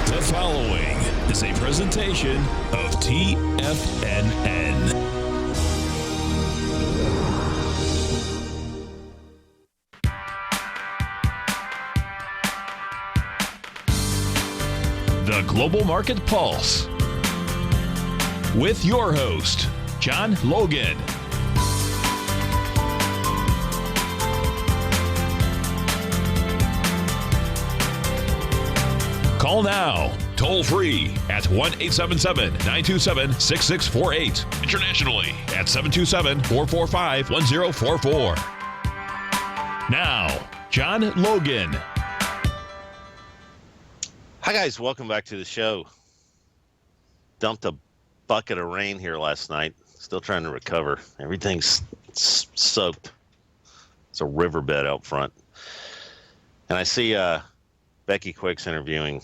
The following is a presentation of TFNN. The Global Market Pulse with your host, John Logan. Call now, toll free at 1-877-927-6648. Internationally at 727-445-1044. Now, John Logan. Hi, guys. Welcome back to the show. Dumped a bucket of rain here last night. Still trying to recover. Everything's soaked. It's a riverbed out front. And I see Becky Quick's interviewing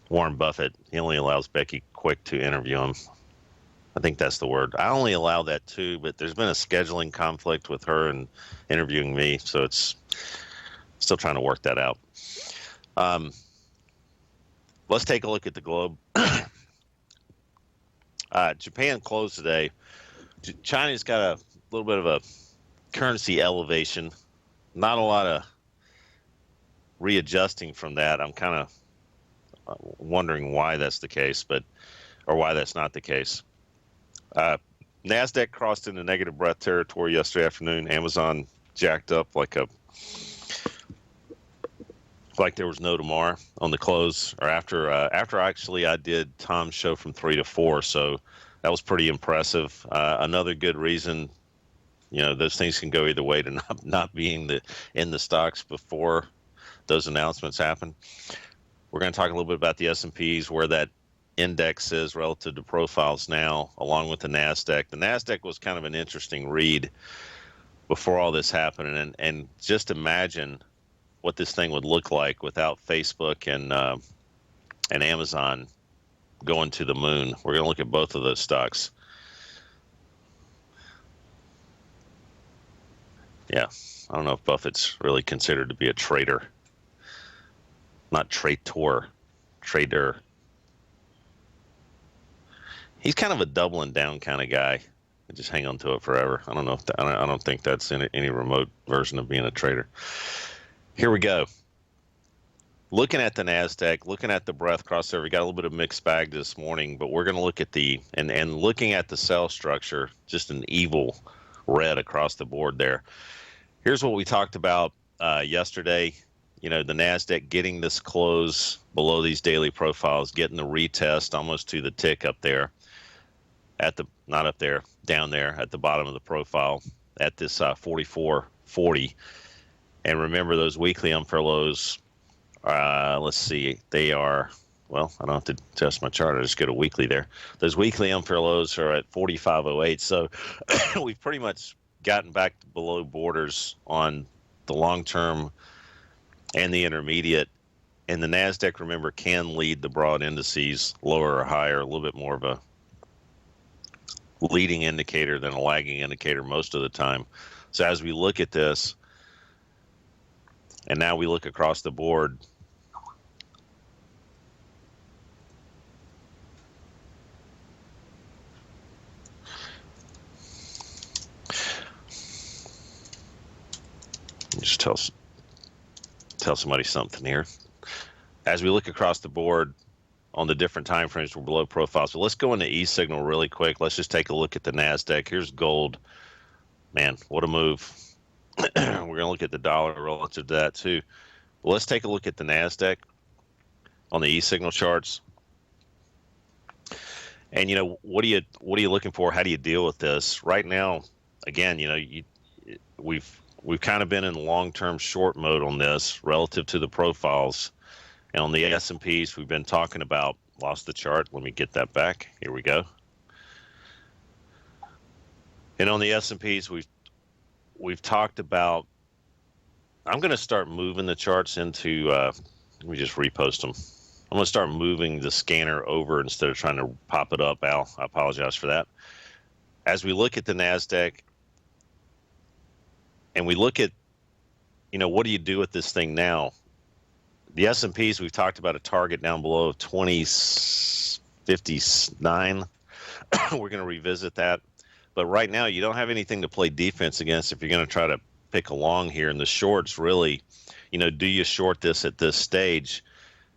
Warren Buffett. He only allows Becky Quick to interview him. I think that's the word. I only allow that too, but there's been a scheduling conflict with her and interviewing me, so it's still trying to work that out. Let's take a look at the globe. Japan closed today. China's got a little bit of a currency elevation. Not a lot of readjusting from that. I'm kind of wondering why that's the case, or why that's not the case. NASDAQ crossed into negative breath territory yesterday afternoon. Amazon jacked up like there was no tomorrow on the close, or after actually I did Tom's show from 3 to 4, so that was pretty impressive. Another good reason, those things can go either way to not being in the stocks before those announcements happen. We're going to talk a little bit about the S&Ps, where that index is relative to profiles now, along with the NASDAQ. The NASDAQ was kind of an interesting read before all this happened, and just imagine what this thing would look like without Facebook and Amazon going to the moon. We're going to look at both of those stocks. Yeah, I don't know if Buffett's really considered to be a trader. Not traitor, trader. He's kind of a doubling down kind of guy. Just hang on to it forever. I don't know if I don't think that's any remote version of being a trader. Here we go. Looking at the NASDAQ, looking at the breadth crossover, we got a little bit of mixed bag this morning, but we're going to look at and looking at the cell structure, just an evil red across the board there. Here's what we talked about yesterday. The NASDAQ getting this close below these daily profiles, getting the retest almost to the tick up there not up there, down there at the bottom of the profile at this 44.40. And remember those weekly unfair lows, let's see, they are, well, I don't have to adjust my chart. I just get a weekly there. Those weekly unfair lows are at 45.08. So we've pretty much gotten back below borders on the long-term and the intermediate. And the NASDAQ, remember, can lead the broad indices lower or higher, a little bit more of a leading indicator than a lagging indicator most of the time. So as we look at this, and now we look across the board, just tell somebody something here. As we look across the board on the different time frames, we're below profile. So let's go into E-signal really quick. Let's just take a look at the NASDAQ. Here's gold. Man, what a move. We're going to look at the dollar relative to that too. But let's take a look at the NASDAQ on the E-signal charts. And what are you looking for? How do you deal with this? Right now, again, we've kind of been in long-term short mode on this relative to the profiles. And on the S&Ps, we've been talking about, lost the chart. Let me get that back. Here we go. And on the S&Ps, we've talked about, I'm going to start moving the charts into, let me just repost them. I'm going to start moving the scanner over instead of trying to pop it up. Al, I apologize for that. As we look at the NASDAQ and we look at, what do you do with this thing now? The S&Ps, we've talked about a target down below 2059. We're going to revisit that. But right now, you don't have anything to play defense against if you're going to try to pick along here. And the shorts really, do you short this at this stage?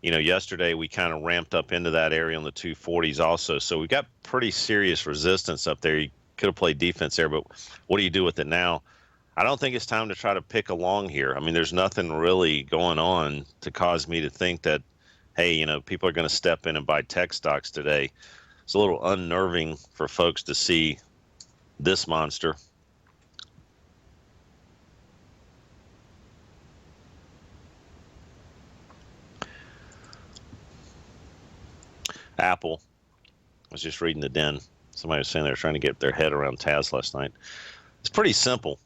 Yesterday we kind of ramped up into that area on the 240s also. So we got pretty serious resistance up there. You could have played defense there, but what do you do with it now? I don't think it's time to try to pick along here. I mean, there's nothing really going on to cause me to think that, hey, people are going to step in and buy tech stocks today. It's a little unnerving for folks to see this monster. Apple. I was just reading the Den. Somebody was saying they were trying to get their head around TAS last night. It's pretty simple.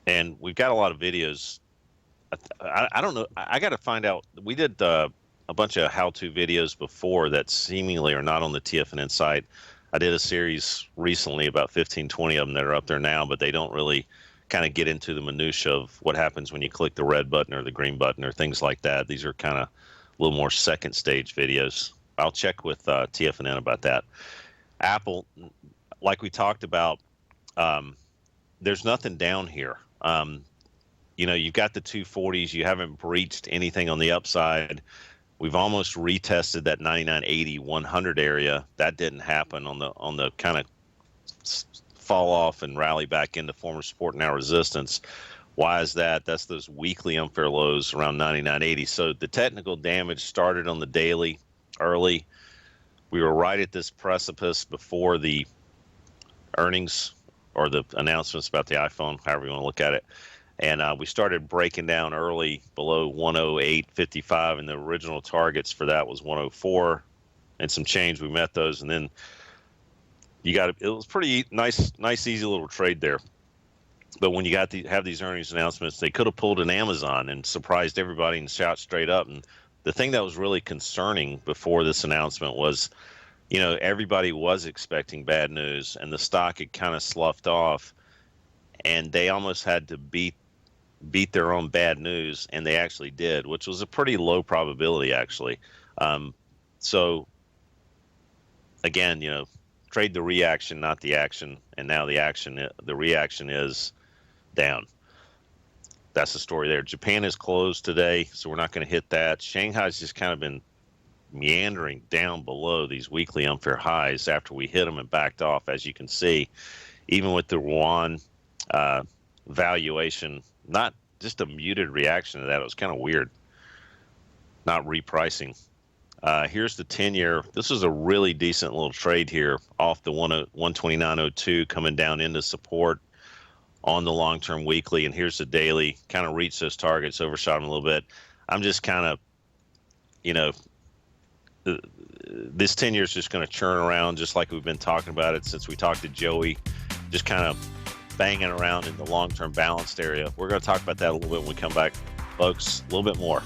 And we've got a lot of videos. I don't know. I got to find out. We did a bunch of how-to videos before that seemingly are not on the TFNN site. I did a series recently, about 15, 20 of them that are up there now, but they don't really kind of get into the minutia of what happens when you click the red button or the green button or things like that. These are kind of a little more second stage videos. I'll check with TFNN about that. Apple, like we talked about, there's nothing down here. You've got the 240s. You haven't breached anything on the upside. We've almost retested that 99.80, 100 area. That didn't happen on the kind of fall off and rally back into former support, now resistance. Why is that? That's those weekly unfair lows around 99.80. So the technical damage started on the daily early. We were right at this precipice before the earnings or the announcements about the iPhone, however you want to look at it. And we started breaking down early below 108.55, and the original targets for that was 104 and some change. We met those, and then it was pretty nice, easy little trade there. But when you have these earnings announcements, they could have pulled an Amazon and surprised everybody and shot straight up. And the thing that was really concerning before this announcement was, everybody was expecting bad news, and the stock had kind of sloughed off, and they almost had to beat their own bad news, and they actually did, which was a pretty low probability, actually. So, again, trade the reaction, not the action, and now the reaction is down. That's the story there. Japan is closed today, so we're not going to hit that. Shanghai's just kind of been meandering down below these weekly unfair highs after we hit them and backed off, as you can see. Even with the yuan valuation, not just a muted reaction to that. It was kind of weird. Not repricing. Here's the 10-year. This was a really decent little trade here off the 129.02 coming down into support on the long-term weekly. And here's the daily. Kind of reached those targets, overshot them a little bit. I'm just kind of, this 10 years is just going to churn around just like we've been talking about it since we talked to Joey, just kind of banging around in the long-term balanced area. We're going to talk about that a little bit when we come back, folks, a little bit more.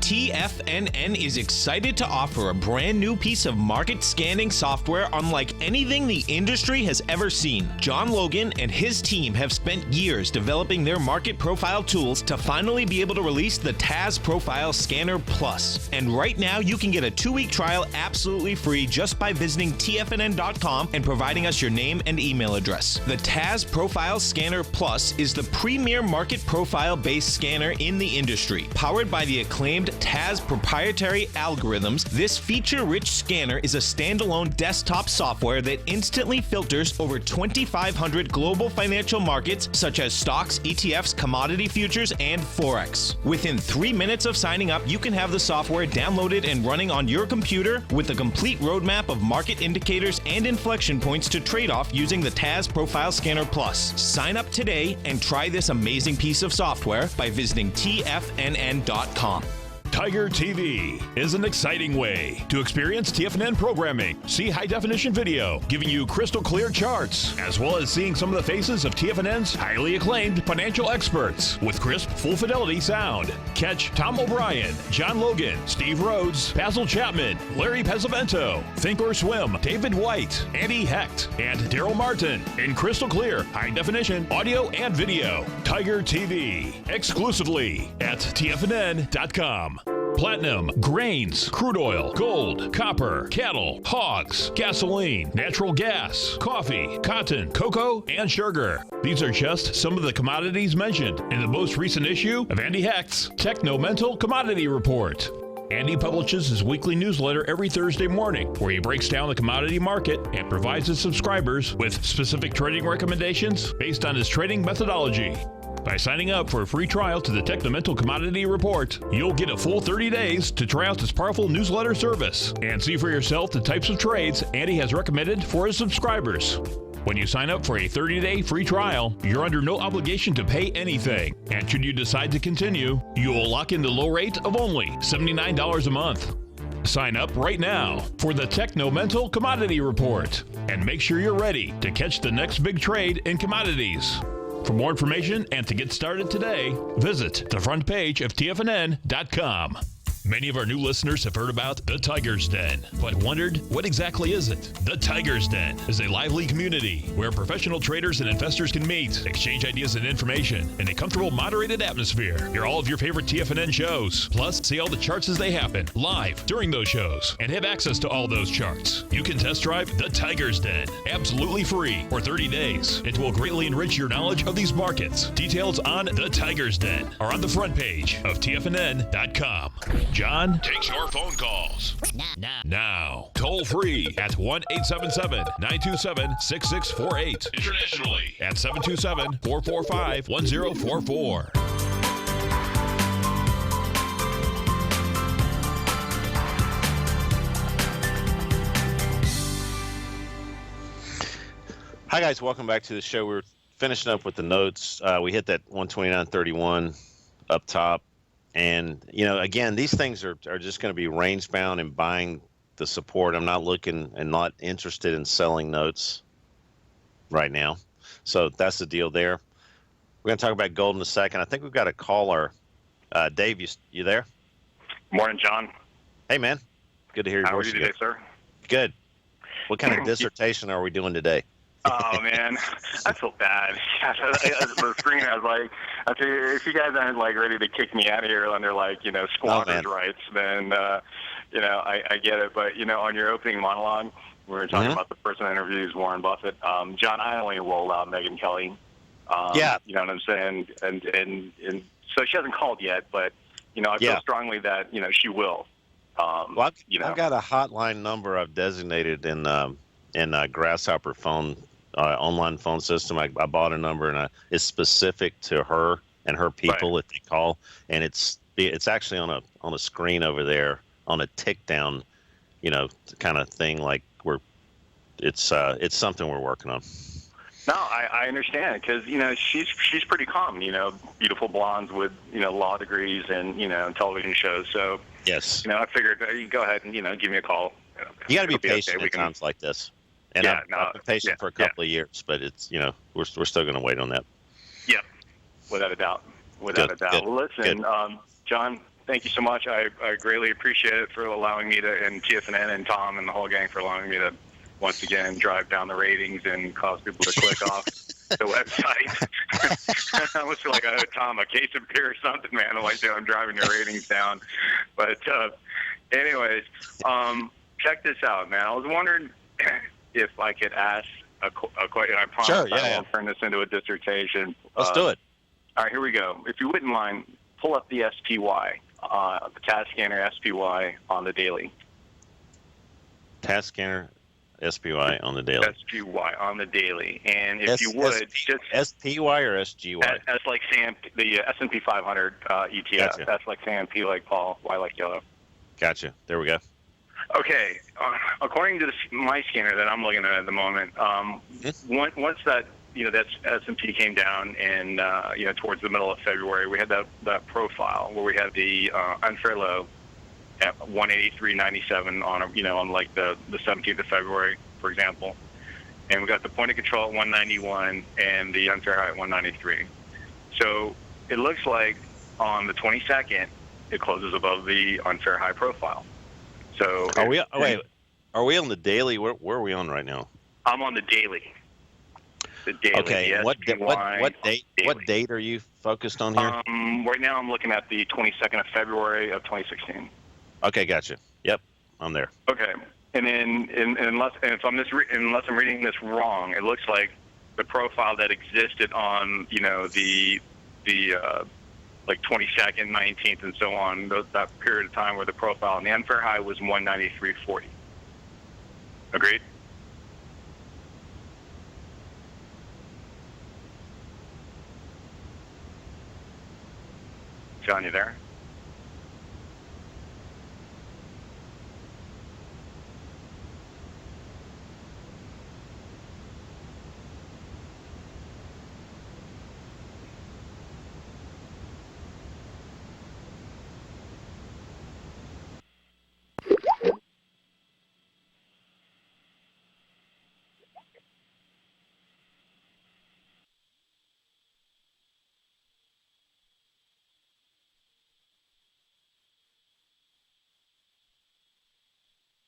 TFNN is excited to offer a brand new piece of market scanning software unlike anything the industry has ever seen. John Logan and his team have spent years developing their market profile tools to finally be able to release the TAS Profile Scanner Plus. And right now you can get a 2-week trial absolutely free just by visiting TFNN.com and providing us your name and email address. The TAS Profile Scanner Plus is the premier market profile based scanner in the industry. Powered by the acclaimed TAS proprietary algorithms, this feature-rich scanner is a standalone desktop software that instantly filters over 2,500 global financial markets such as stocks, ETFs, commodity futures, and Forex. Within 3 minutes of signing up, you can have the software downloaded and running on your computer with a complete roadmap of market indicators and inflection points to trade off using the TAS Profile Scanner Plus. Sign up today and try this amazing piece of software by visiting TFNN.com. Tiger TV is an exciting way to experience TFNN programming. See high-definition video, giving you crystal clear charts, as well as seeing some of the faces of TFNN's highly acclaimed financial experts with crisp, full-fidelity sound. Catch Tom O'Brien, John Logan, Steve Rhodes, Basil Chapman, Larry Pesavento, Think or Swim, David White, Andy Hecht, and Daryl Martin in crystal clear, high-definition audio and video. Tiger TV, exclusively at TFNN.com. Platinum, grains, crude oil, gold, copper, cattle, hogs, gasoline, natural gas, coffee, cotton, cocoa, and sugar. These are just some of the commodities mentioned in the most recent issue of Andy Hecht's Techno-Mental Commodity Report. Andy publishes his weekly newsletter every Thursday morning, where he breaks down the commodity market and provides his subscribers with specific trading recommendations based on his trading methodology. By signing up for a free trial to the Techno-Mental Commodity Report, you'll get a full 30 days to try out this powerful newsletter service and see for yourself the types of trades Andy has recommended for his subscribers. When you sign up for a 30-day free trial, you're under no obligation to pay anything. And should you decide to continue, you will lock in the low rate of only $79 a month. Sign up right now for the Techno-Mental Commodity Report and make sure you're ready to catch the next big trade in commodities. For more information and to get started today, visit the front page of TFNN.com. Many of our new listeners have heard about the Tiger's Den, but wondered, what exactly is it? The Tiger's Den is a lively community where professional traders and investors can meet, exchange ideas and information in a comfortable, moderated atmosphere. Hear all of your favorite TFNN shows, plus see all the charts as they happen, live during those shows, and have access to all those charts. You can test drive the Tiger's Den, absolutely free, for 30 days. It will greatly enrich your knowledge of these markets. Details on the Tiger's Den are on the front page of TFNN.com. John takes your phone calls. Now. Toll free at 1-877-927-6648. Internationally at 727-445-1044. Hi, guys. Welcome back to the show. We're finishing up with the notes. We hit that 129.31 up top. And, again, these things are just going to be range bound and buying the support. I'm not looking and not interested in selling notes right now. So that's the deal there. We're going to talk about gold in a second. I think we've got a caller. Dave, you there? Morning, John. Hey, man. Good to hear your voice. How are you today, sir? Good. What kind of dissertation are we doing today? Oh, man. I feel bad. The screen, I was like, if you guys aren't, ready to kick me out of here under, squatters' rights, then, I get it. But, on your opening monologue, we were talking about the person that interviews Warren Buffett. John, I only rolled out Megyn Kelly. Yeah. You know what I'm saying? And so she hasn't called yet, but, I feel strongly that, she will. Well, I've got a hotline number I've designated in Grasshopper phone. Online phone system. I bought a number, and it's specific to her and her people that they call, and it's actually on a screen over there on a tick down, kind of thing. It's something we're working on. No, I understand because she's pretty calm. Beautiful blondes with law degrees and television shows. So yes, I figured you go ahead and give me a call. You got to be patient at times like this. And I've been patient for a couple of years, but it's we're still going to wait on that. Yeah, without a doubt. Without a doubt. Good. Well, listen, John, thank you so much. I greatly appreciate it for allowing me to, and TFNN and Tom and the whole gang for allowing me to once again drive down the ratings and cause people to click off the website. I almost feel like I owe Tom a case of beer or something, man. I'm driving your ratings down. But anyways, check this out, man. I was wondering if I could ask a question. I promise sure, I won't turn this into a dissertation. Let's do it. All right, here we go. If you wouldn't mind, pull up the SPY, the task scanner SPY on the daily. Task scanner SPY on the daily. SPY on the daily. And if you would, just SPY or SGY? S like Sam, the S&P 500 ETF. Gotcha. S like Sam, P like Paul, Y like yellow. Gotcha. There we go. Okay. According to my scanner that I'm looking at the moment, once that that's S&P came down in, towards the middle of February. We had that profile where we had the unfair low at 183.97 on like the 17th of February, for example. And we got the point of control at 191 and the unfair high at 193. So it looks like on the 22nd, it closes above the unfair high profile. So are we on the daily? Where are we on right now? I'm on the daily. The daily. Okay. What date are you focused on here? Right now I'm looking at the 22nd of February of 2016. Okay, gotcha. Yep, I'm there. Okay. And then unless I'm reading this wrong, it looks like the profile that existed on the like 22nd, 19th, and so on, that period of time where the profile and the unfair high was 193.40. Agreed? John, you there?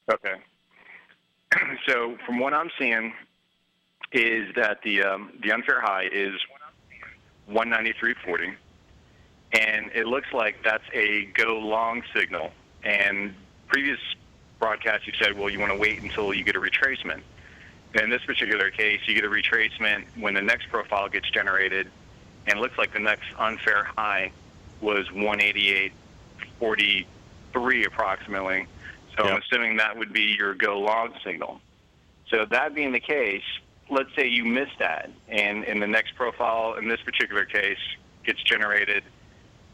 Okay. So from what I'm seeing is that the unfair high is 193.40, and it looks like that's a go long signal. And previous broadcasts you said, well, you want to wait until you get a retracement. And in this particular case, you get a retracement when the next profile gets generated, and it looks like the next unfair high was 188.43 approximately. So Yep. I'm assuming that would be your go long signal. So that being the case, let's say you missed that, and in the next profile in this particular case gets generated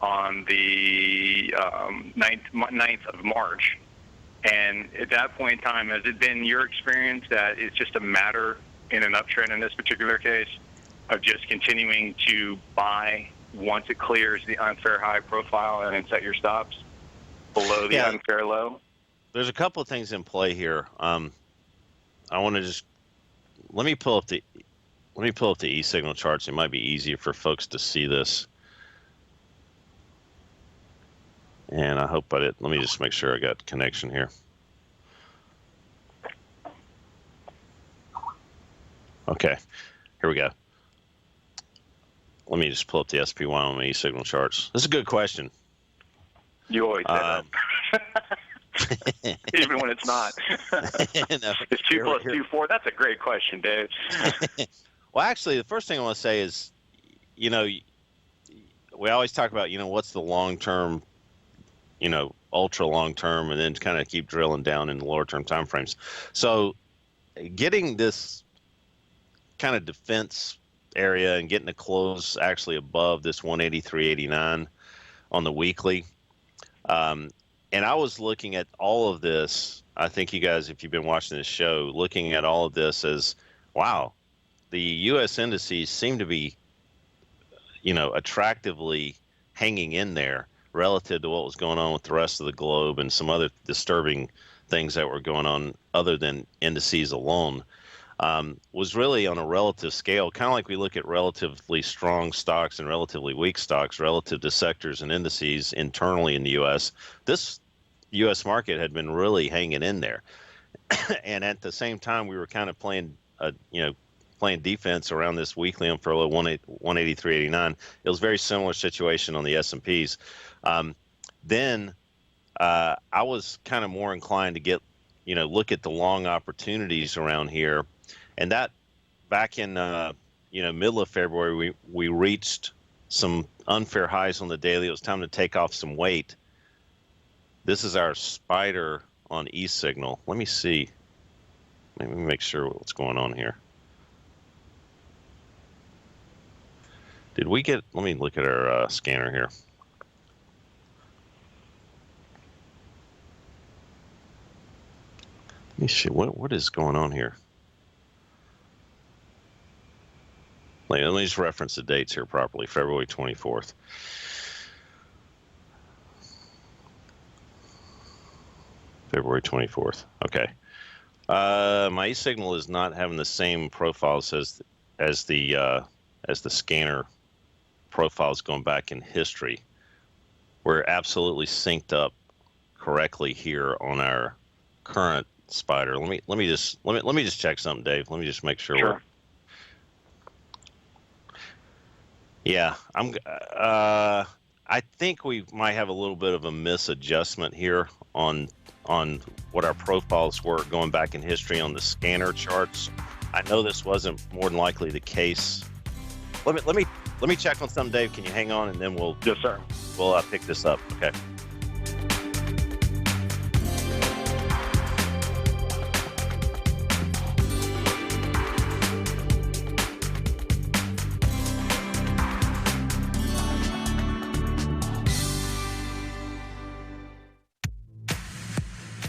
on the 9th of March. And at that point in time, has it been your experience that it's just a matter in an uptrend in this particular case of just continuing to buy once it clears the unfair high profile and then set your stops below the unfair low? There's a couple of things in play here. I want to just let me pull up the e-signal charts. It might be easier for folks to see this. And I hope I did. Let me just make sure I got connection here. Okay, here we go. Let me just pull up the SPY on my e-signal charts. This is a good question. You always say that. Even when it's not. No, It's 2 plus 2, 4. That's a great question, Dave. Well, actually, the first thing I want to say is, we always talk about, what's the long-term, ultra long-term, and then kind of keep drilling down in the lower-term time frames. So getting this kind of defense area and getting a close actually above this 183.89 on the weekly. And I was looking at all of this. I think you guys, if you've been watching this show, looking at all of this as, wow, the U.S. indices seem to be, attractively hanging in there relative to what was going on with the rest of the globe and some other disturbing things that were going on other than indices alone. Was really on a relative scale, kind of like we look at relatively strong stocks and relatively weak stocks relative to sectors and indices internally in the U.S. This U.S. market had been really hanging in there, and at the same time, we were kind of playing defense around this weekly unfair low 183.89. It was a very similar situation on the S&Ps. Then I was kind of more inclined to get, look at the long opportunities around here. And that back in, middle of February, we reached some unfair highs on the daily. It was time to take off some weight. This is our spider on e-signal. Let me see. Let me make sure what's going on here. Let me look at our scanner here. Let me see, what is going on here? Let me just reference the dates here properly. February 24th. February 24th. Okay. My e-signal is not having the same profiles as the scanner profiles going back in history. We're absolutely synced up correctly here on our current spider. Let me just check something, Dave. Let me just make sure. Sure. Yeah, I think we might have a little bit of a misadjustment here on what our profiles were going back in history on the scanner charts. I know this wasn't more than likely the case. Let me check on something, Dave. Can you hang on, and then we'll Yes, sir. We'll pick this up. Okay.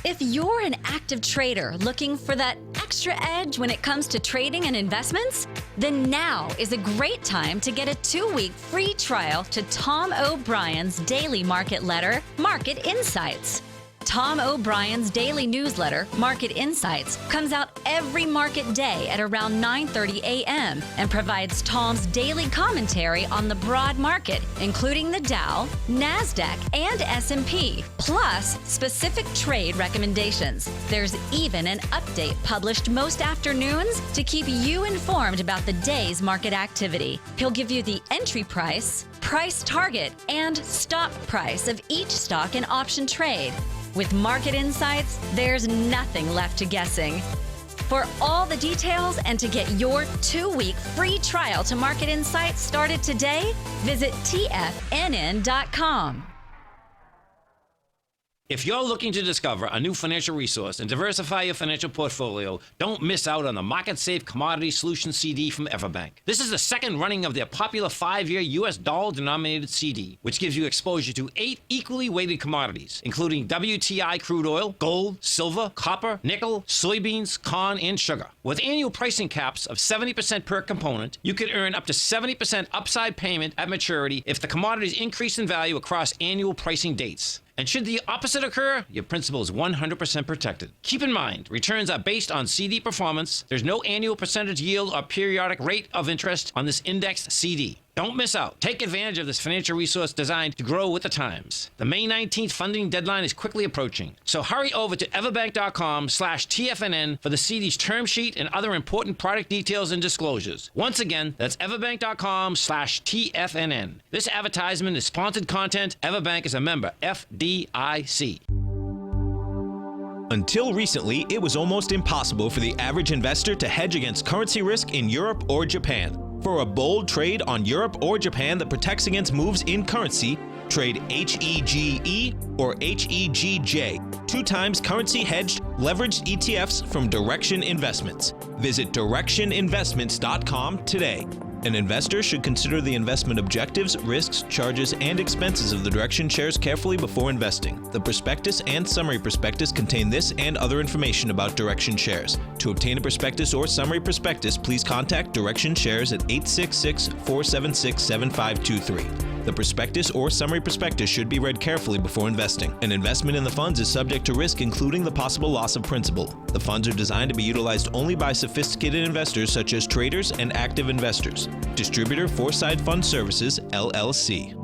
If you're an active trader looking for that extra edge when it comes to trading and investments, then now is a great time to get a 2-week free trial to Tom O'Brien's daily market letter, Market Insights. Tom O'Brien's daily newsletter, Market Insights, comes out every market day at around 9:30 a.m. and provides Tom's daily commentary on the broad market, including the Dow, NASDAQ, and S&P, plus specific trade recommendations. There's even an update published most afternoons to keep you informed about the day's market activity. He'll give you the entry price, price target, and stop price of each stock and option trade. With Market Insights, there's nothing left to guessing. For all the details and to get your 2-week free trial to Market Insights started today, visit TFNN.com. If you're looking to discover a new financial resource and diversify your financial portfolio, don't miss out on the Market Safe Commodity Solution CD from Everbank. This is the second running of their popular 5-year U.S. dollar-denominated CD, which gives you exposure to 8 equally weighted commodities, including WTI crude oil, gold, silver, copper, nickel, soybeans, corn, and sugar. With annual pricing caps of 70% per component, you could earn up to 70% upside payment at maturity if the commodities increase in value across annual pricing dates. And should the opposite occur, your principal is 100% protected. Keep in mind, returns are based on CD performance. There's no annual percentage yield or periodic rate of interest on this indexed CD. Don't miss out. Take advantage of this financial resource designed to grow with the times. The May 19th funding deadline is quickly approaching. So hurry over to everbank.com/TFNN for the CD's term sheet and other important product details and disclosures. Once again, that's everbank.com/TFNN. This advertisement is sponsored content. Everbank is a member FDIC. Until recently, it was almost impossible for the average investor to hedge against currency risk in Europe or Japan. For a bold trade on Europe or Japan that protects against moves in currency, trade HEGE or HEGJ, 2 times currency hedged leveraged ETFs from Direction Investments. Visit directioninvestments.com today. An investor should consider the investment objectives, risks, charges, and expenses of the Direction shares carefully before investing. The prospectus and summary prospectus contain this and other information about Direction shares. To obtain a prospectus or summary prospectus, please contact Direction shares at 866-476-7523. The prospectus or summary prospectus should be read carefully before investing. An investment in the funds is subject to risk, including the possible loss of principal. The funds are designed to be utilized only by sophisticated investors such as traders and active investors. Distributor Foreside Fund Services, LLC.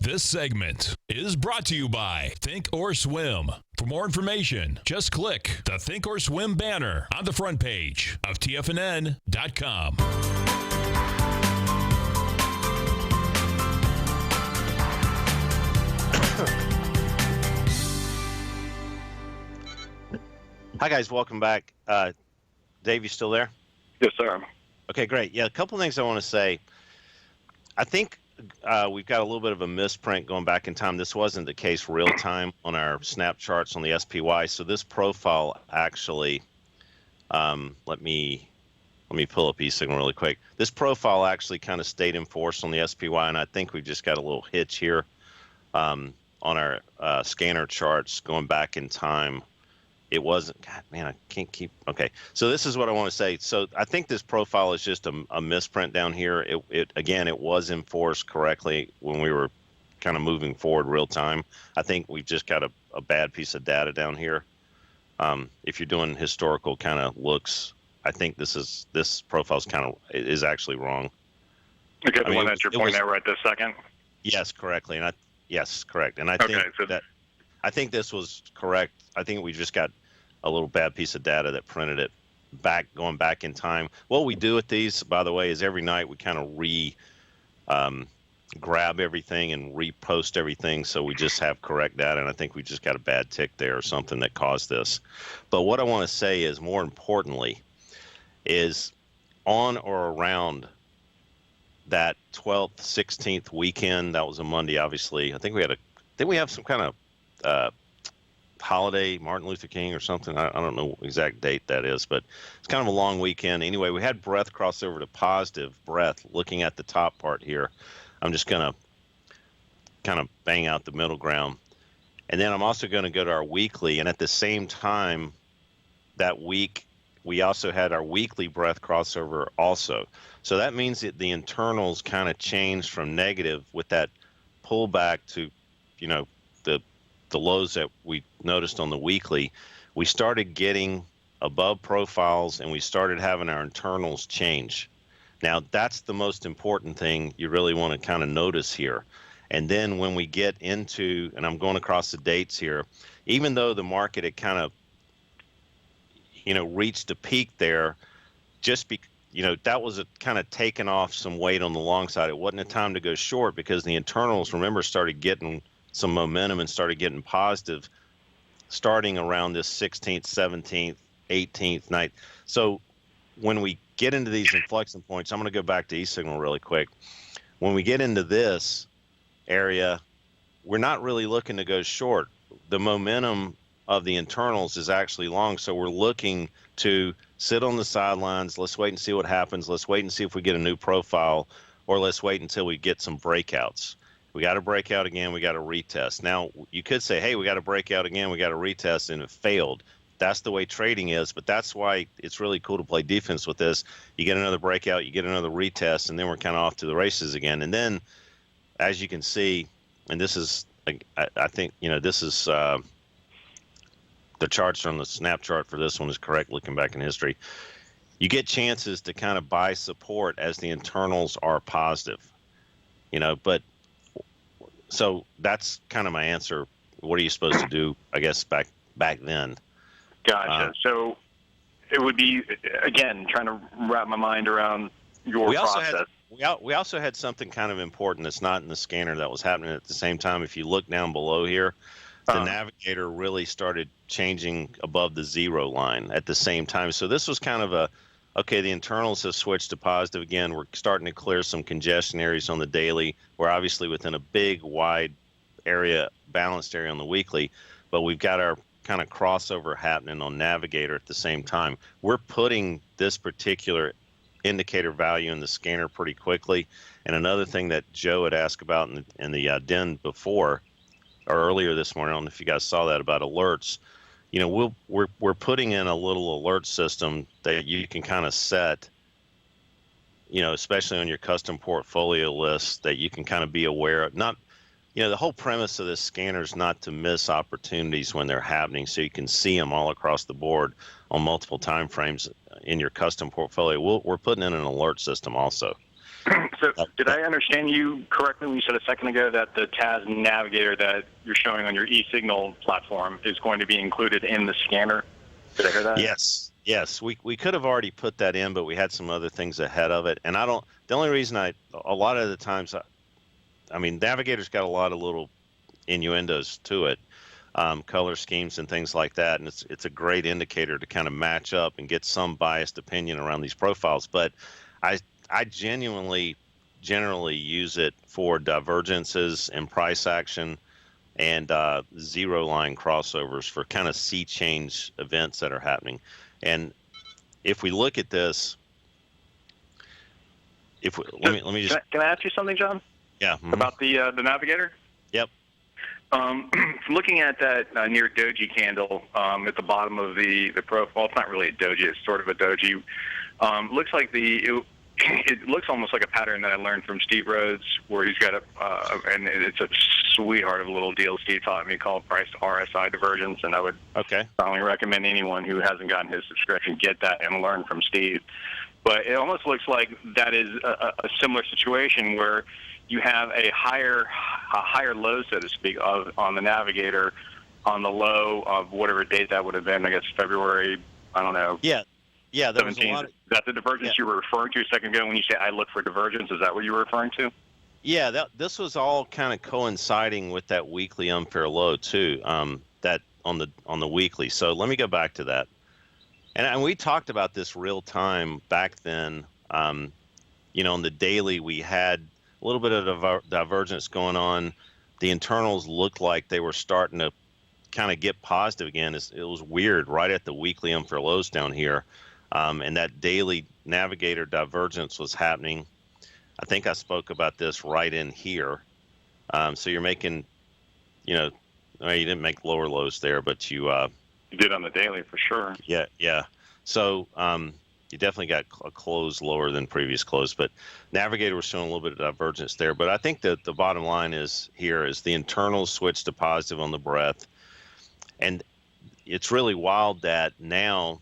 This segment is brought to you by Think or Swim. For more information, just click the Think or Swim banner on the front page of TFNN.com. Hi, guys. Welcome back. Dave, you still there? Yes, sir. Okay, great. Yeah, a couple things I want to say. I think we've got a little bit of a misprint going back in time. This wasn't the case real time on our snap charts on the SPY. So this profile actually, let me pull up eSignal really quick. This profile actually kind of stayed in force on the SPY, and I think we just got a little hitch here on our scanner charts going back in time. it wasn't. God, man, I can't keep. Okay, so this is what I want to say. So I think this profile is just a misprint down here. It was enforced correctly when we were kind of moving forward real time. I think we've just got a bad piece of data down here. If you're doing historical kind of looks, I think this profile is actually wrong. Okay, the one that you're pointing at right this second. Yes, correctly, yes, correct. And I think this was correct. I think we just got a little bad piece of data that printed it going back in time. What we do with these, by the way, is every night we kind of grab everything and repost everything, so we just have correct data. And I think we just got a bad tick there or something that caused this. But what I want to say is, more importantly, is on or around that 12th, 16th weekend, that was a Monday, obviously. I think we have some kind of holiday, Martin Luther King or something. I don't know exact date that is, but it's kind of a long weekend. Anyway, we had breadth cross over to positive breadth. Looking at the top part here, I'm just going to kind of bang out the middle ground. And then I'm also going to go to our weekly. And at the same time, that week, we also had our weekly breadth crossover also. So that means that the internals kind of changed from negative with that pullback to, the lows that we noticed on the weekly. We started getting above profiles and we started having our internals change. Now, that's the most important thing you really want to kind of notice here. And then when we get into, and I'm going across the dates here, even though the market had kind of, reached a peak there, that was kind of taking off some weight on the long side. It wasn't a time to go short because the internals, remember, started getting some momentum and started getting positive starting around this 16th, 17th, 18th night. So when we get into these inflection points, I'm going to go back to E-signal really quick. When we get into this area, we're not really looking to go short. The momentum of the internals is actually long, so we're looking to sit on the sidelines. Let's wait and see what happens. Let's wait and see if we get a new profile, or let's wait until we get some breakouts. We got to break out again. We got to retest. Now, you could say, hey, we got to break out again. We got to retest, and it failed. That's the way trading is, but that's why it's really cool to play defense with this. You get another breakout, you get another retest, and then we're kind of off to the races again. And then, as you can see, and this is, I think, this is the charts from the snap chart for this one is correct looking back in history. You get chances to kind of buy support as the internals are positive, but so that's kind of my answer. What are you supposed to do, I guess, back then? Gotcha. So it would be, again, trying to wrap my mind around your process. We also had something kind of important that's not in the scanner that was happening at the same time. If you look down below here, the navigator really started changing above the zero line at the same time. So this was kind of okay, the internals have switched to positive again. We're starting to clear some congestion areas on the daily. We're obviously within a big, wide area, balanced area on the weekly, but we've got our kind of crossover happening on navigator at the same time. We're putting this particular indicator value in the scanner pretty quickly. And another thing that Joe had asked about in the den before, or earlier this morning, I don't know if you guys saw that, about alerts. We're putting in a little alert system that you can kind of set, especially on your custom portfolio list, that you can kind of be aware of. Not, the whole premise of this scanner is not to miss opportunities when they're happening, so you can see them all across the board on multiple time frames in your custom portfolio. We're putting in an alert system also. So did I understand you correctly when you said a second ago that the TAS navigator that you're showing on your e-signal platform is going to be included in the scanner? Did I hear that? Yes. We could have already put that in, but we had some other things ahead of it. And the only reason a lot of the times, navigator's got a lot of little innuendos to it, color schemes and things like that. And it's a great indicator to kind of match up and get some biased opinion around these profiles. But I generally use it for divergences and price action and zero line crossovers for kind of sea change events that are happening. And if we look at this, let me just. Can I ask you something, John? Yeah. About the navigator? Yep. Looking at that near doji candle at the bottom of the profile, it's not really a doji, it's sort of a doji. Looks like it looks almost like a pattern that I learned from Steve Rhodes, where he's got and it's a sweetheart of a little deal Steve taught me called price to RSI divergence, and I would strongly recommend anyone who hasn't gotten his subscription get that and learn from Steve. But it almost looks like that is a similar situation where you have a higher low, so to speak, on the Navigator on the low of whatever date that would have been. I guess February. I don't know. Yeah. There was a 17th. lot. Is that the divergence you were referring to a second ago when you say I look for divergence? Is that what you were referring to? Yeah, this was all kind of coinciding with that weekly unfair low too. That on the weekly. So let me go back to that. And we talked about this real time back then. On the daily we had a little bit of divergence going on. The internals looked like they were starting to kind of get positive again. It was weird right at the weekly unfair lows down here. And that daily Navigator divergence was happening. I think I spoke about this right in here. So you're making, you didn't make lower lows there, but you did on the daily for sure. Yeah. So you definitely got a close lower than previous close, but Navigator was showing a little bit of divergence there. But I think that the bottom line is the internals switch to positive on the breadth. And it's really wild that now,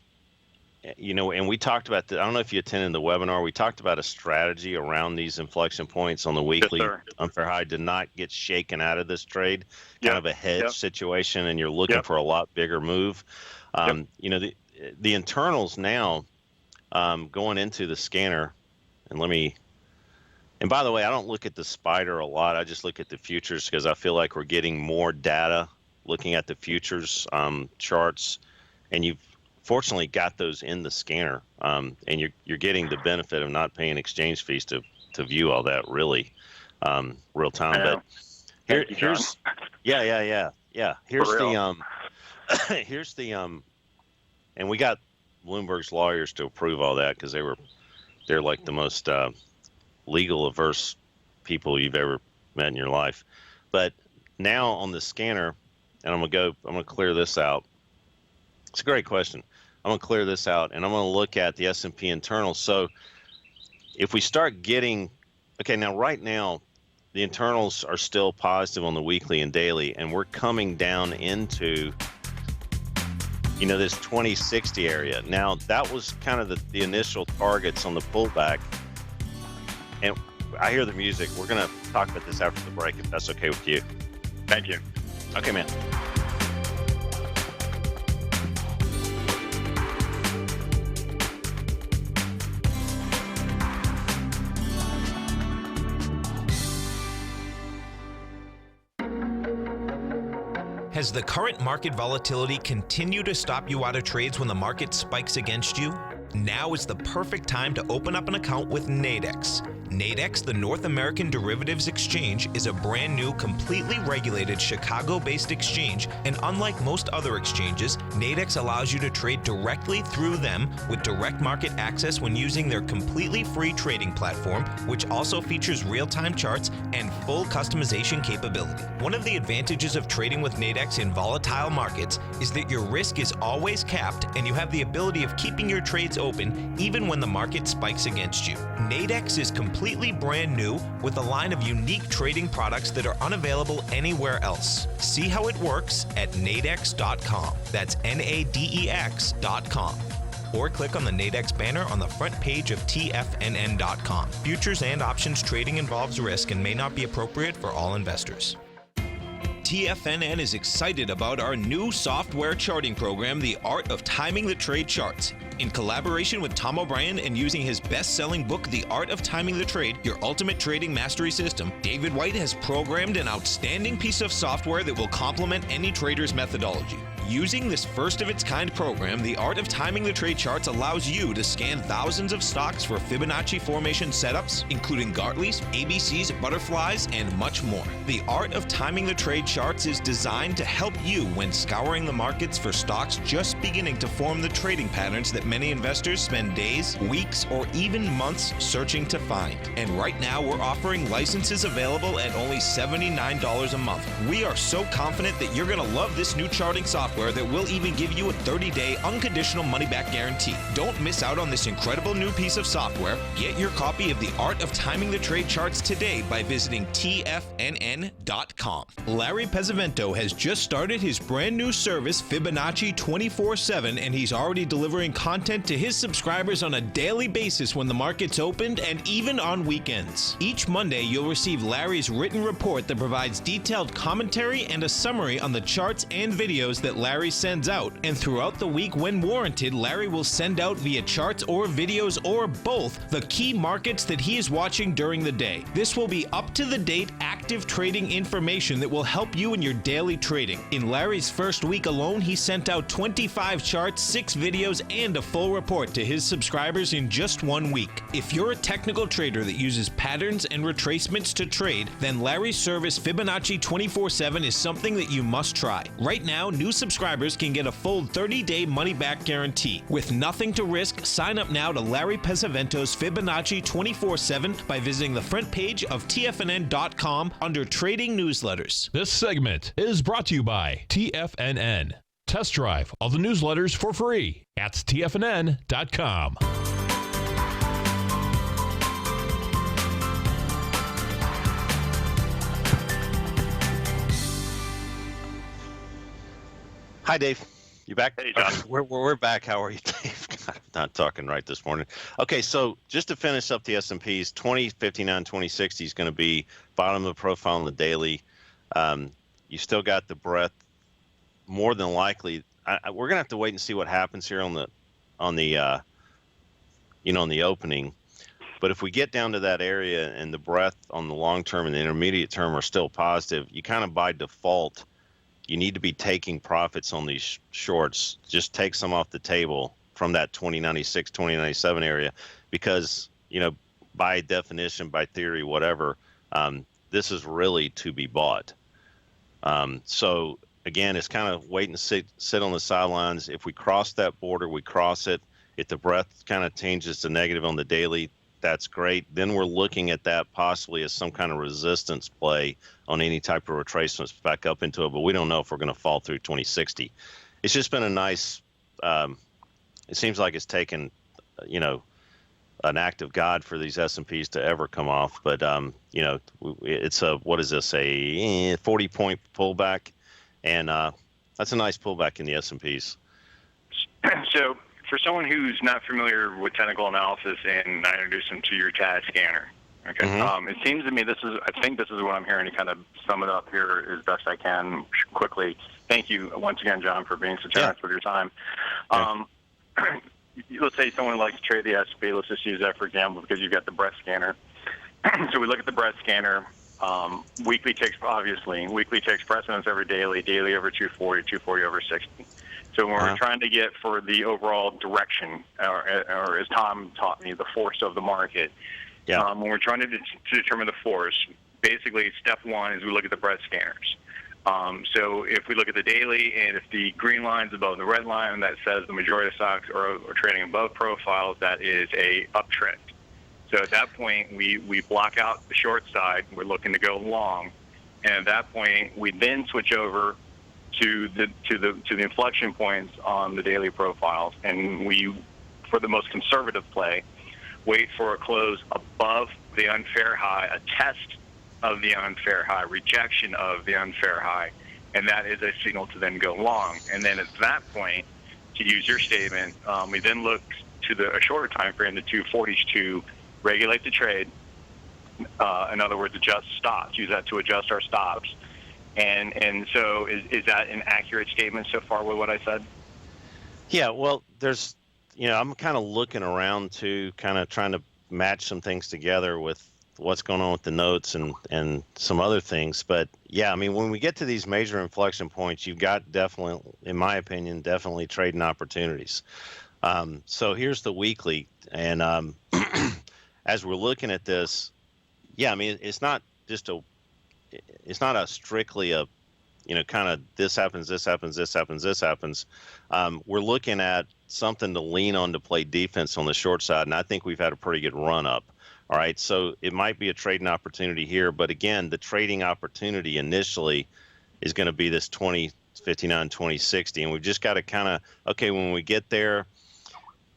and we talked about I don't know if you attended the webinar, we talked about a strategy around these inflection points on the weekly unfair high to not get shaken out of this trade, kind of a hedge situation, and you're looking for a lot bigger move. The internals now going into the scanner, and by the way, I don't look at the spider a lot. I just look at the futures because I feel like we're getting more data looking at the futures charts, and you've fortunately got those in the scanner, and you're getting the benefit of not paying exchange fees to view all that really real time. But here's here's the and we got Bloomberg's lawyers to approve all that because they're like the most legal averse people you've ever met in your life. But now on the scanner, and I'm gonna clear this out. It's a great question. I'm gonna clear this out, and I'm gonna look at the S&P internals. So if we start getting, now right now, the internals are still positive on the weekly and daily, and we're coming down into, this 2060 area. Now that was kind of the initial targets on the pullback, and I hear the music. We're gonna talk about this after the break, if that's okay with you. Thank you. Okay, man. Has the current market volatility continued to stop you out of trades when the market spikes against you? Now is the perfect time to open up an account with Nadex. Nadex, the North American Derivatives Exchange, is a brand new, completely regulated Chicago-based exchange, and unlike most other exchanges, Nadex allows you to trade directly through them with direct market access when using their completely free trading platform, which also features real-time charts and full customization capability. One of the advantages of trading with Nadex in volatile markets is that your risk is always capped and you have the ability of keeping your trades open even when the market spikes against you. Nadex is completely brand new with a line of unique trading products that are unavailable anywhere else. See how it works at nadex.com. That's NADEX.com. Or click on the Nadex banner on the front page of TFNN.com. Futures and options trading involves risk and may not be appropriate for all investors. TFNN is excited about our new software charting program, The Art of Timing the Trade Charts. In collaboration with Tom O'Brien and using his best-selling book, The Art of Timing the Trade, Your Ultimate Trading Mastery System, David White has programmed an outstanding piece of software that will complement any trader's methodology. Using this first-of-its-kind program, the Art of Timing the Trade Charts allows you to scan thousands of stocks for Fibonacci formation setups, including Gartley's, ABC's, butterflies, and much more. The Art of Timing the Trade Charts is designed to help you when scouring the markets for stocks just beginning to form the trading patterns that many investors spend days, weeks, or even months searching to find. And right now, we're offering licenses available at only $79 a month. We are so confident that you're going to love this new charting software that will even give you a 30-day unconditional money-back guarantee. Don't miss out on this incredible new piece of software. Get your copy of The Art of Timing the Trade Charts today by visiting TFNN.com. Larry Pesavento has just started his brand new service, Fibonacci 24/7, and he's already delivering content to his subscribers on a daily basis when the market's opened and even on weekends. Each Monday, you'll receive Larry's written report that provides detailed commentary and a summary on the charts and videos that Larry sends out. And throughout the week, when warranted, Larry will send out via charts or videos or both the key markets that he is watching during the day. This will be up-to-the-date, active trading information that will help you in your daily trading. In Larry's first week alone, he sent out 25 charts, 6 videos, and a full report to his subscribers in just 1 week. If you're a technical trader that uses patterns and retracements to trade, then Larry's service Fibonacci 24/7 is something that you must try. Right now, new subscribers can get a full 30-day money-back guarantee. With nothing to risk, sign up now to Larry Pesavento's Fibonacci 24/7 by visiting the front page of TFNN.com under Trading Newsletters. This segment is brought to you by TFNN. Test drive all the newsletters for free at TFNN.com. Hi, Dave. You back? Hey, John. We're back. How are you, Dave? God, I'm not talking right this morning. Okay, so just to finish up the S&Ps, 2059, 2060 is going to be bottom of the profile on the daily. You still got the breadth. More than likely, we're going to have to wait and see what happens here on the opening. But if we get down to that area and the breadth on the long term and the intermediate term are still positive, you kind of by default, you need to be taking profits on these shorts. Just take some off the table from that 2096, 2097 area, because, by definition, by theory, whatever, this is really to be bought. So again, it's kind of wait and sit on the sidelines. If we cross that border, we cross it. If the breadth kind of changes to negative on the daily, that's great. Then we're looking at that possibly as some kind of resistance play on any type of retracements back up into it, but we don't know if we're going to fall through 2060. It's just been a nice, it seems like it's taken, an act of God for these S&Ps to ever come off. But, it's a 40-point pullback, and that's a nice pullback in the S&Ps. So for someone who's not familiar with technical analysis, and I introduce them to your TAD scanner, okay, it seems to me I think this is what I'm hearing to kind of sum it up here as best I can quickly. Thank you once again, John, for being so generous with your time. Let's say someone likes to trade the S&P. Let's just use that for example because you've got the breadth scanner. So we look at the breadth scanner. Weekly takes precedence over daily over 240, 240 over 60. So when we're trying to get for the overall direction, or as Tom taught me, the force of the market, when we're trying to determine the force, basically step one is we look at the breadth scanners. So if we look at the daily, and if the green line's above the red line, that says the majority of stocks are trading above profiles, that is a uptrend. So at that point, we block out the short side. We're looking to go long, and at that point, we then switch over to the inflection points on the daily profiles, and we, for the most conservative play, wait for a close above the unfair high, a test of the unfair high, rejection of the unfair high, and that is a signal to then go long. And then at that point, to use your statement, we then look to a shorter time frame, the 240s, to regulate the trade. In other words, adjust stops. Use that to adjust our stops. And so is that an accurate statement so far with what I said? Yeah, well, I'm kind of looking around to kind of trying to match some things together with what's going on with the notes and some other things. But yeah, I mean, when we get to these major inflection points, you've got definitely, in my opinion, definitely trading opportunities. So here's the weekly, and as we're looking at this, yeah, I mean, it's not a strictly a, kind of this happens, this happens, this happens, this happens. We're looking at something to lean on to play defense on the short side, and I think we've had a pretty good run up. All right, so it might be a trading opportunity here, but again, the trading opportunity initially is going to be this 2059, 2060, and we've just got to kind of, okay, when we get there,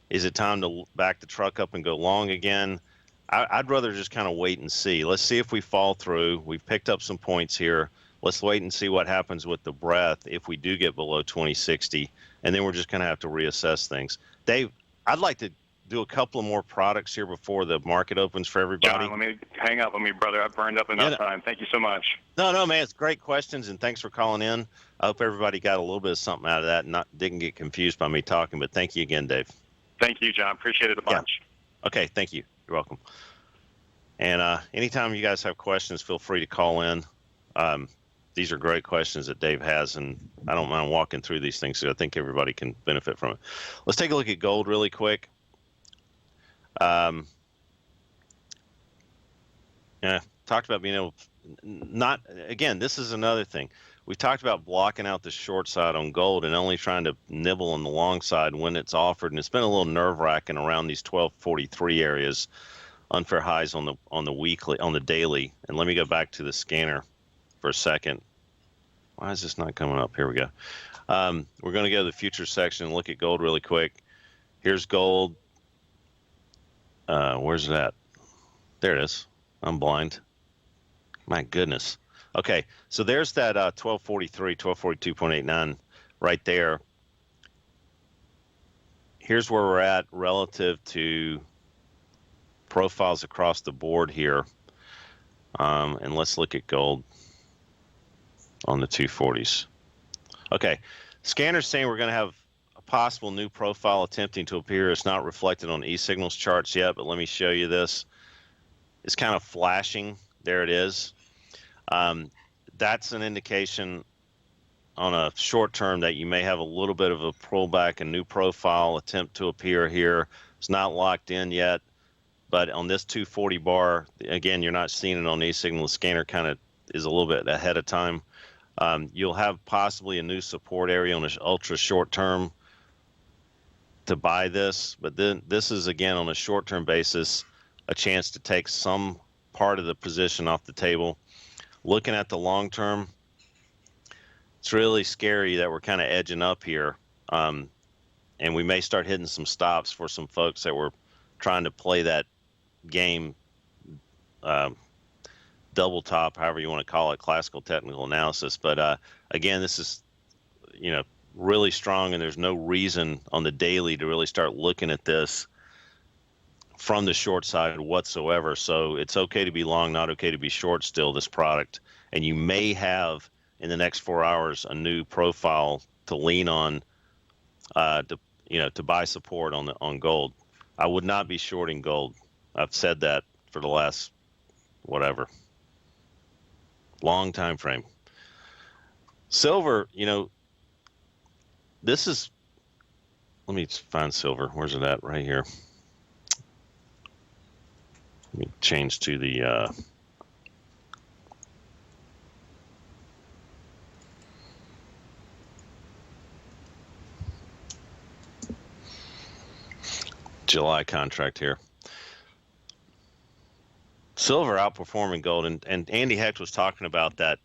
is it time to back the truck up and go long again? I'd rather just kind of wait and see. Let's see if we fall through. We've picked up some points here. Let's wait and see what happens with the breadth if we do get below 2060, and then we're just going to have to reassess things. Dave, I'd like to do a couple of more products here before the market opens for everybody. John, let me hang up on me, brother. I've burned up enough time. Thank you so much. No, man, it's great questions, and thanks for calling in. I hope everybody got a little bit of something out of that and didn't get confused by me talking, but thank you again, Dave. Thank you, John. Appreciate it a bunch. Yeah. Okay, thank you. You're welcome. And anytime you guys have questions, feel free to call in. These are great questions that Dave has, and I don't mind walking through these things, so I think everybody can benefit from it. Let's take a look at gold really quick. Yeah, talked about being able not, again, this is another thing. We talked about blocking out the short side on gold and only trying to nibble on the long side when it's offered, and it's been a little nerve-wracking around these 1243 areas, unfair highs on the weekly, on the daily. And let me go back to the scanner for a second. Why is this not coming up? Here we go. We're going to go to the futures section and look at gold really quick. Here's gold. Where's that? There it is. I'm blind. My goodness. Okay, so there's that 1243, 1242.89 right there. Here's where we're at relative to profiles across the board here. And let's look at gold on the 240s. Okay, scanner's saying we're going to have a possible new profile attempting to appear. It's not reflected on e-signals charts yet, but let me show you this. It's kind of flashing. There it is. That's an indication on a short term that you may have a little bit of a pullback, a new profile attempt to appear here. It's not locked in yet, but on this 240 bar, again, you're not seeing it on e-signal. The scanner kind of is a little bit ahead of time. You'll have possibly a new support area on an ultra short term to buy this, but then this is, again, on a short term basis, a chance to take some part of the position off the table. Looking at the long term, it's really scary that we're kind of edging up here, and we may start hitting some stops for some folks that were trying to play that game, double top, however you want to call it, classical technical analysis. But again, this is, really strong, and there's no reason on the daily to really start looking at this from the short side whatsoever. So it's okay to be long, not okay to be short still, this product. And you may have in the next 4 hours a new profile to lean on, to buy support on gold. I would not be shorting gold. I've said that for the last long time frame. Silver, this is, let me find silver. Where's it at? Right here. Let me change to the July contract here. Silver outperforming gold, and Andy Hecht was talking about that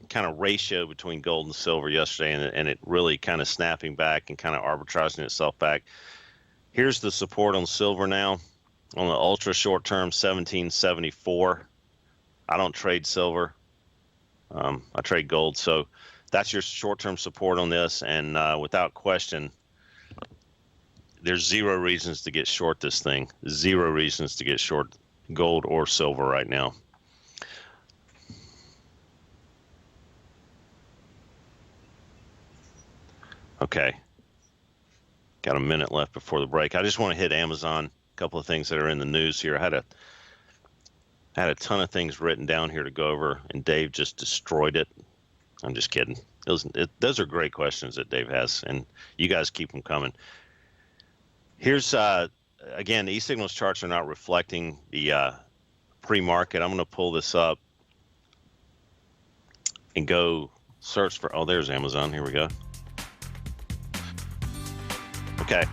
kind of ratio between gold and silver yesterday, and it really kind of snapping back and kind of arbitraging itself back. Here's the support on silver now. On the ultra short term, 1774. I don't trade silver. I trade gold. So that's your short term support on this. And without question, there's zero reasons to get short this thing. Zero reasons to get short gold or silver right now. Okay. Got a minute left before the break. I just want to hit Amazon. Couple of things that are in the news here. I had a I had a ton of things written down here to go over, and Dave just destroyed it. I'm just kidding. Those are great questions that Dave has, and you guys keep them coming. Here's, again, the e-signals charts are not reflecting the pre-market. I'm going to pull this up and go search for, oh, there's Amazon. Here we go. Okay.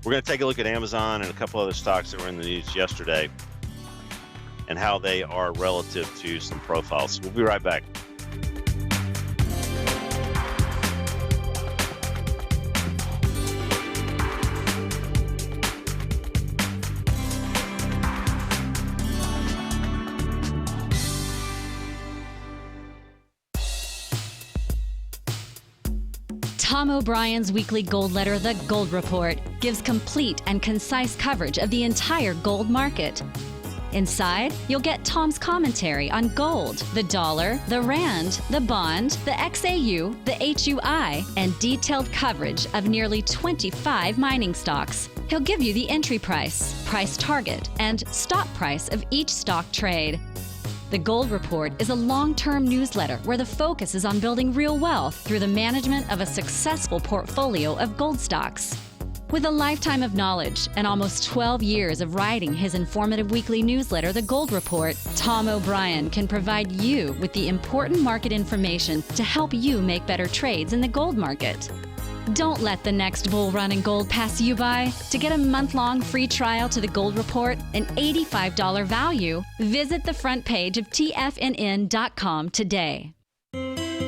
We're going to take a look at Amazon and a couple other stocks that were in the news yesterday and how they are relative to some profiles. We'll be right back. Tom O'Brien's weekly gold letter, The Gold Report, gives complete and concise coverage of the entire gold market. Inside, you'll get Tom's commentary on gold, the dollar, the rand, the bond, the XAU, the HUI, and detailed coverage of nearly 25 mining stocks. He'll give you the entry price, price target, and stop price of each stock trade. The Gold Report is a long-term newsletter where the focus is on building real wealth through the management of a successful portfolio of gold stocks. With a lifetime of knowledge and almost 12 years of writing his informative weekly newsletter, The Gold Report, Tom O'Brien can provide you with the important market information to help you make better trades in the gold market. Don't let the next bull run in gold pass you by. To get a month-long free trial to The Gold Report, an $85 value, visit the front page of TFNN.com today.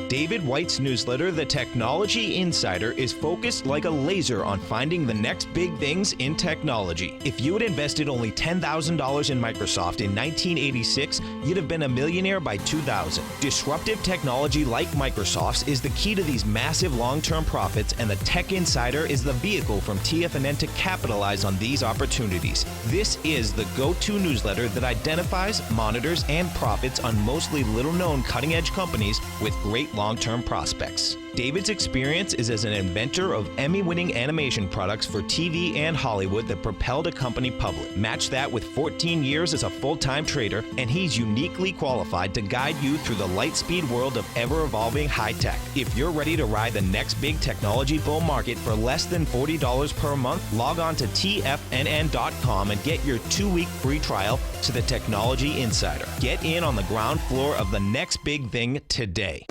David White's newsletter, The Technology Insider, is focused like a laser on finding the next big things in technology. If you had invested only $10,000 in Microsoft in 1986, you'd have been a millionaire by 2000. Disruptive technology like Microsoft's is the key to these massive long-term profits, and the Tech Insider is the vehicle from TFNN to capitalize on these opportunities. This is the go-to newsletter that identifies, monitors, and profits on mostly little-known cutting-edge companies with great long-term prospects. David's experience is as an inventor of Emmy-winning animation products for TV and Hollywood that propelled a company public. Match that with 14 years as a full-time trader, and he's uniquely qualified to guide you through the light-speed world of ever-evolving high-tech. If you're ready to ride the next big technology bull market for less than $40 per month, log on to TFNN.com and get your 2-week free trial to the Technology Insider. Get in on the ground floor of the next big thing today.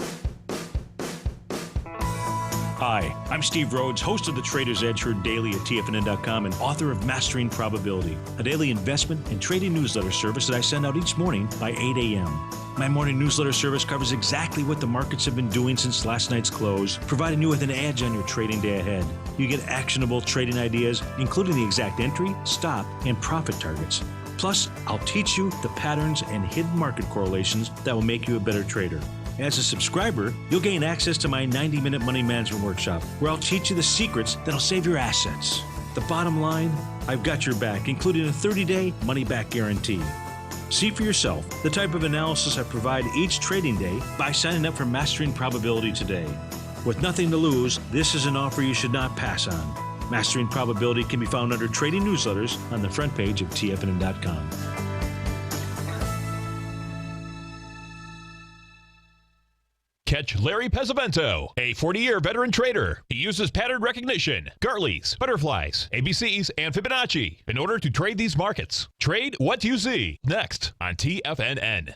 Hi, I'm Steve Rhodes, host of the Trader's Edge heard daily at TFNN.com and author of Mastering Probability, a daily investment and trading newsletter service that I send out each morning by 8 a.m. My morning newsletter service covers exactly what the markets have been doing since last night's close, providing you with an edge on your trading day ahead. You get actionable trading ideas, including the exact entry, stop, and profit targets. Plus, I'll teach you the patterns and hidden market correlations that will make you a better trader. As a subscriber, you'll gain access to my 90-minute money management workshop, where I'll teach you the secrets that'll save your assets. The bottom line, I've got your back, including a 30-day money-back guarantee. See for yourself the type of analysis I provide each trading day by signing up for Mastering Probability today. With nothing to lose, this is an offer you should not pass on. Mastering Probability can be found under Trading Newsletters on the front page of TFNN.com. Catch Larry Pesavento, a 40-year veteran trader. He uses pattern recognition, Gartley's, butterflies, ABCs, and Fibonacci in order to trade these markets. Trade what you see. Next on TFNN.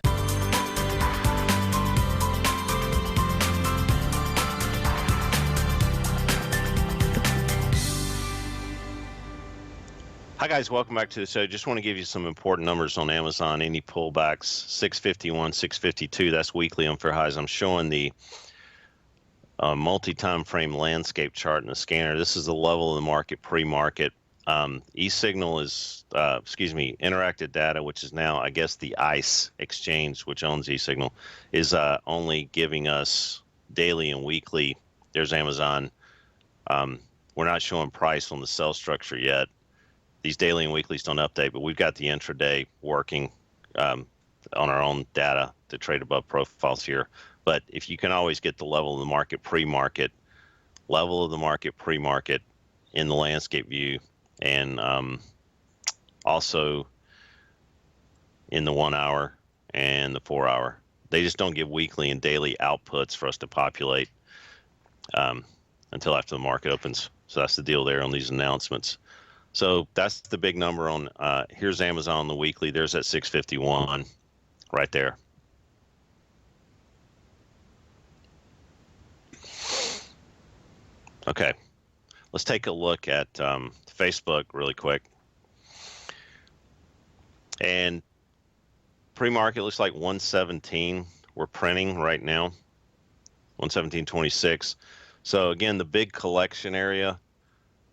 Hi guys, welcome back to the show. Just want to give you some important numbers on Amazon. Any pullbacks, 651, 652, that's weekly on fair highs. I'm showing the multi-time frame landscape chart in the scanner. This is the level of the market pre-market. E-Signal is, Interactive Data, which is now, I guess, the ICE exchange, which owns E-Signal, is only giving us daily and weekly. There's Amazon. We're not showing price on the sell structure yet. These daily and weeklies don't update, but we've got the intraday working on our own data to trade above profiles here. But if you can always get the level of the market pre-market, level of the market pre-market in the landscape view, and also in the 1 hour and the 4 hour. They just don't give weekly and daily outputs for us to populate until after the market opens. So that's the deal there on these announcements. So that's the big number on, here's Amazon on the weekly. There's that 651 right there. Okay, let's take a look at Facebook really quick. And pre-market looks like 117 we're printing right now, 117.26. So again, the big collection area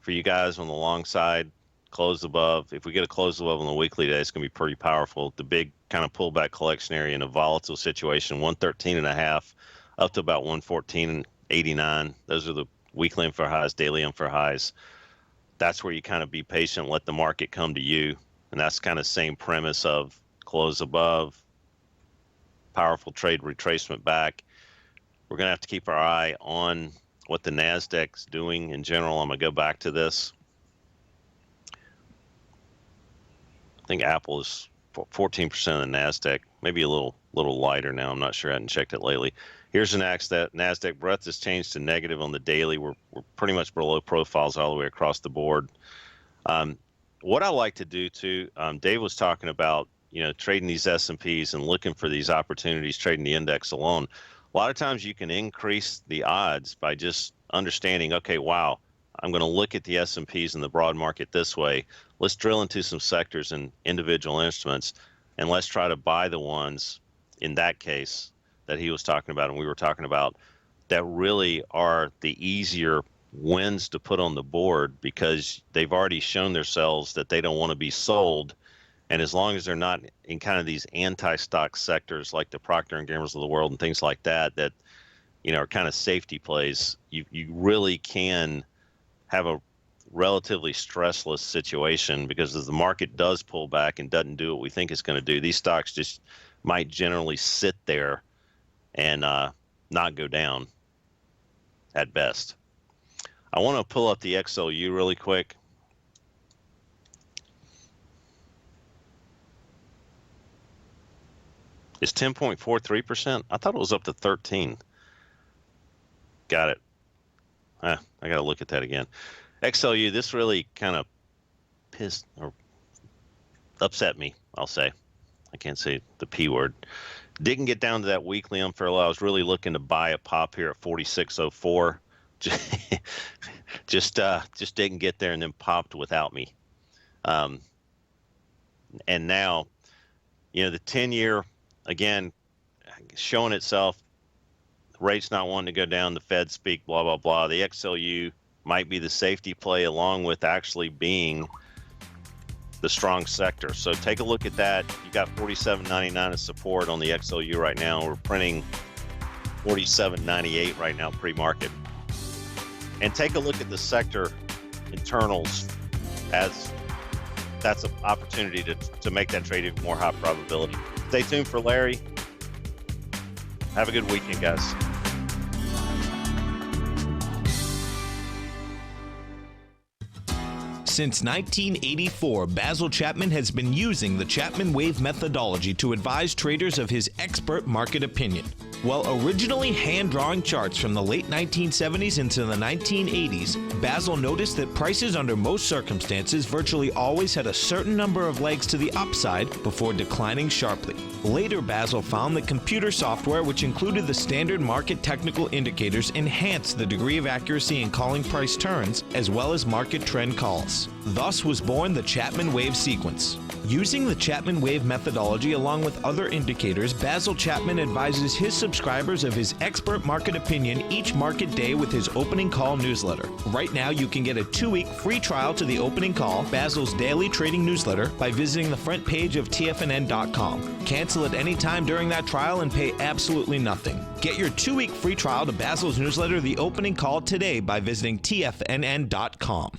for you guys on the long side, close above. If we get a close above on the weekly today, it's going to be pretty powerful. The big kind of pullback collection area in a volatile situation, 113.5 up to about 114.89. Those are the weekly info highs, daily info highs. That's where you kind of be patient, let the market come to you. And that's kind of same premise of close above, powerful trade retracement back. We're going to have to keep our eye on what the NASDAQ's doing in general. I'm going to go back to this. I think Apple is 14% of the NASDAQ, maybe a little lighter now. I'm not sure. I hadn't checked it lately. Here's the NASDAQ breadth has changed to negative on the daily. We're pretty much below profiles all the way across the board. What I like to do too, Dave was talking about, trading these S&Ps and looking for these opportunities, trading the index alone. A lot of times you can increase the odds by just understanding, okay, wow, I'm going to look at the S&Ps in the broad market this way. Let's drill into some sectors and individual instruments, and let's try to buy the ones in that case that he was talking about and we were talking about that really are the easier wins to put on the board because they've already shown themselves that they don't want to be sold. And as long as they're not in kind of these anti-stock sectors like the Procter & Gamble's of the world and things like that, are kind of safety plays, you really can have a relatively stressless situation because as the market does pull back and doesn't do what we think it's going to do, these stocks just might generally sit there and not go down at best. I want to pull up the XLU really quick. It's 10.43%. I thought it was up to 13. Got it. I got to look at that again. XLU, this really kind of pissed or upset me, I'll say. I can't say the P word. Didn't get down to that weekly unfair low. I was really looking to buy a pop here at 46.04. Just didn't get there and then popped without me. And now, the 10-year, again, showing itself, rates not wanting to go down, the Fed speak, blah, blah, blah. The XLU might be the safety play along with actually being the strong sector. So take a look at that. You got 47.99 of support on the XLU right now. We're printing 47.98 right now pre-market. And take a look at the sector internals as that's an opportunity to make that trade even more high probability. Stay tuned for Larry. Have a good weekend, guys. Since 1984, Basil Chapman has been using the Chapman Wave methodology to advise traders of his expert market opinion. While originally hand-drawing charts from the late 1970s into the 1980s, Basil noticed that prices under most circumstances virtually always had a certain number of legs to the upside before declining sharply. Later, Basil found that computer software, which included the standard market technical indicators, enhanced the degree of accuracy in calling price turns, as well as market trend calls. Thus was born the Chapman Wave sequence. Using the Chapman Wave methodology along with other indicators, Basil Chapman advises his subscribers of his expert market opinion each market day with his opening call newsletter. Right now, you can get a 2-week free trial to the opening call, Basil's daily trading newsletter, by visiting the front page of TFNN.com. Cancel at any time during that trial and pay absolutely nothing. Get your 2-week free trial to Basil's newsletter, The Opening Call, today by visiting TFNN.com.